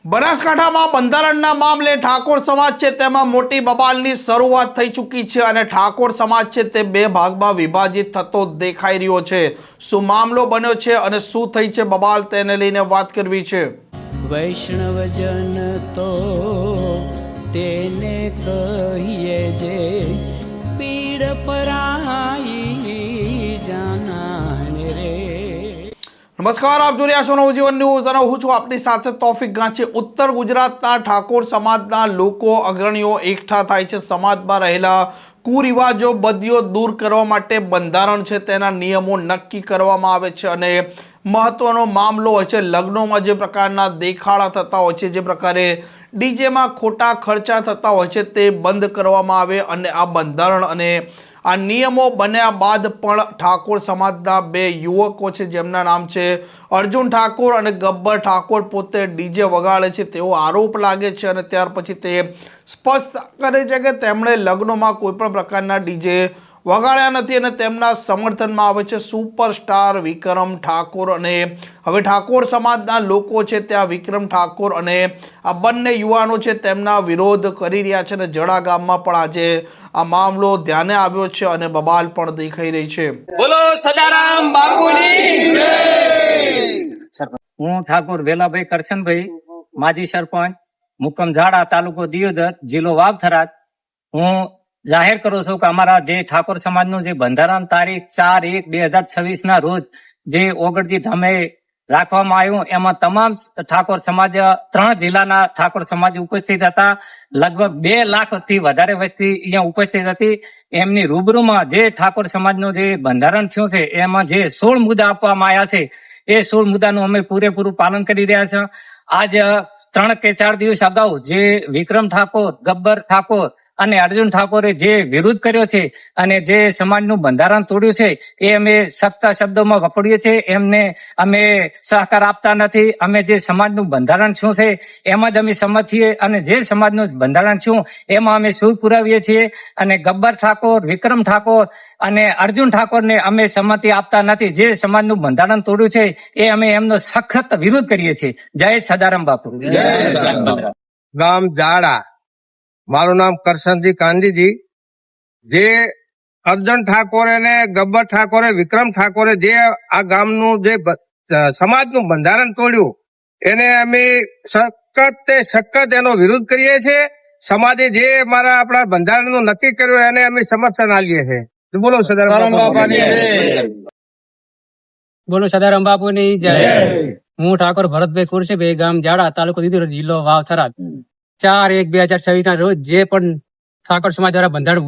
બનાસકાંઠામાં બંધારણના મામલે ઠાકોર સમાજ છે તેમાં મોટી બબાલની શરૂઆત થઈ ચૂકી છે અને ઠાકોર સમાજ છે તે બે ભાગમાં વિભાજિત થતો દેખાઈ રહ્યો છે। શું મામલો બન્યો છે અને શું થઈ છે બબાલ, તેને લઈને વાત કરવી છે। વૈષ્ણવજન તો તેને કહીએ જે પીડ પરાઈ જાનાને રે। નમસ્કાર, આપ જોઈ રહ્યા છો નવજીવન ન્યૂઝ અને હું છું આપની સાથે તોફિક ગાંચી। ઉત્તર ગુજરાતના ઠાકોર સમાજના લોકો અગ્રણીઓ એકઠા થાય છે। સમાજમાં રહેલા કુરિવાજો બદીઓ દૂર કરવા માટે બંધારણ છે તેના નિયમો નક્કી કરવામાં આવે છે અને મહત્વનો મામલો હોય છે લગ્નોમાં જે પ્રકારના દેખાડા થતા હોય છે, જે પ્રકારે ડીજેમાં ખોટા ખર્ચા થતા હોય છે તે બંધ કરવામાં આવે અને આ બંધારણ અને આ નિયમો બન્યા બાદ પણ ઠાકોર સમાજના બે યુવકો છે જેમના નામ છે અર્જુન ઠાકોર અને ગબ્બર ઠાકોર પોતે ડીજે વગાડે છે તેવો આરોપ લાગે છે અને ત્યાર પછી તે સ્પષ્ટ કરે છે કે તેમણે લગ્નોમાં કોઈ પણ પ્રકારના ડીજે વગાડ્યા નથી અને તેમના સમર્થનમાં આવે છે સુપરસ્ટાર વિક્રમ ઠાકોર। અને હવે ઠાકોર સમાજના લોકો છે ત્યાં વિક્રમ ઠાકોર અને આ બંને યુવાનો છે તેમના વિરોધ કરી રહ્યા છે અને જડા ગામમાં પણ આજે આ મામલો ધ્યાને આવ્યો છે અને બબાલ પણ દેખાઈ રહી છે। બોલો સદારામ બાપુની જય। હું ઠાકોર વેલાભાઈ કરશનભાઈ, માજી સરપંચ, મુકમ ઝાડા, તાલુકો દિયોદર, જિલ્લો વાવ-થરાદ। હું જાહેર કરું છું કે અમારા જે ઠાકોર સમાજનું જે બંધારણ તારીખ 4/1/2026 ના રોજ જે ઓગળજી ધામે રાખવામાં આવ્યું એમાં તમામ ઠાકોર સમાજ 3 જિલ્લાના ઠાકોર સમાજ ઉપસ્થિત હતા। લગભગ 2 લાખથી વધારે વસ્તી અહીંયા ઉપસ્થિત હતી। એમની રૂબરૂમાં જે ઠાકોર સમાજનું જે બંધારણ થયું છે એમાં જે 16 મુદ્દા આપવામાં આવ્યા છે એ 16 મુદ્દાનું અમે પૂરેપૂરું પાલન કરી રહ્યા છીએ। આજ 3 કે 4 દિવસ અગાઉ જે વિક્રમ ઠાકોર, ગબ્બર ઠાકોર અને અર્જુન ઠાકોરે જે વિરોધ કર્યો છે અને જે સમાજનું બંધારણ તોડ્યું છે એ અમે સખ્ત શબ્દોમાં વખોડીએ છીએ। એમને અમે સહકાર આપતા નથી। અમે જે સમાજનું બંધારણ શું છે એમાં જ અમે સંમત છીએ અને જે સમાજનું બંધારણ શું એમાં અમે સૂર પુરાવીએ છીએ। અને ગબ્બર ઠાકોર, વિક્રમ ઠાકોર અને અર્જુન ઠાકોરને અમે સંમતિ આપતા નથી। જે સમાજનું બંધારણ તોડ્યું છે એ અમે એમનો સખત વિરોધ કરીએ છીએ। જય સદારામ બાપુ। ગામ ઝાડા, મારું નામ કરશનજી કાંજીજી। જે અર્જુન ઠાકોરે ને ગબ્બર ઠાકોરે, વિક્રમ ઠાકોરે જે આ ગામનું જે સમાજનું બંધારણ તોડ્યું એને અમે સખત એનો વિરોધ કરીએ છીએ। સમાજે જે આપણા બંધારણનું નક્કી કર્યું એને અમે સમર્થન આપીએ છીએ। બોલો સદારામ બાપુની જય। બોલો સદારામ બાપુની જય। હું ઠાકોર ભરતભાઈ કુરશીભાઈ, ગામ ઝાડા, તાલુકો દિયોદર, જિલ્લો વાવ-થરાદ। 4/1/2026 ના રોજ જે પણ ઠાકોર સમાજ દ્વારા બંધારણ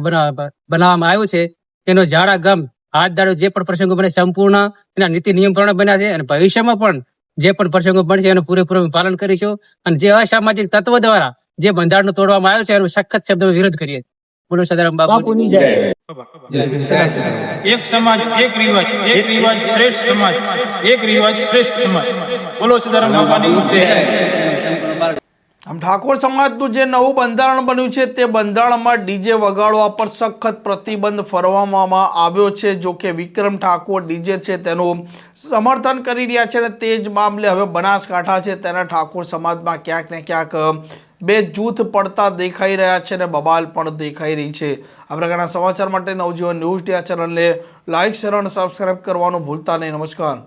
બનાવવામાં આવ્યું છે તેનો ઝાડા ગામ હાથ દાડો જે પણ પ્રસંગો બને સંપૂર્ણ એના નીતિ નિયમ પ્રમાણે બન્યા છે અને ભવિષ્યમાં પણ જે પણ પ્રસંગો બનશે એનું પૂરેપૂરું પાલન કરીશું। અને જે અસામાજિક તત્વો દ્વારા જે બંધારણ તોડવામાં આવ્યું છે એનો સખત શબ્દમાં વિરોધ કરીએ। બોલો સદારામ બાપુની જય। એક સમાજ એક રિવાજ શ્રેષ્ઠ સમાજ, એક રિવાજ શ્રેષ્ઠ સમાજ। બોલો સદારામ બાપાની જય। આમ ઠાકોર સમાજનું જે નવું બંધારણ બન્યું છે તે બંધારણમાં ડીજે વગાડવા પર સખત પ્રતિબંધ ફરમાવવામાં આવ્યો છે। જો કે વિક્રમ ઠાકોર ડીજે છે તેનું સમર્થન કરી રહ્યા છે અને તે જ મામલે હવે બનાસકાંઠા છે તેના ઠાકોર સમાજમાં ક્યાંક ને ક્યાંક બે જૂથ પડતા દેખાઈ રહ્યા છે અને બબાલ પણ દેખાઈ રહી છે। આ પ્રકારના સમાચાર માટે નવજીવન ન્યૂઝ ચેનલને લાઇક, શેર અને સબસ્ક્રાઇબ કરવાનું ભૂલતા નહીં। નમસ્કાર।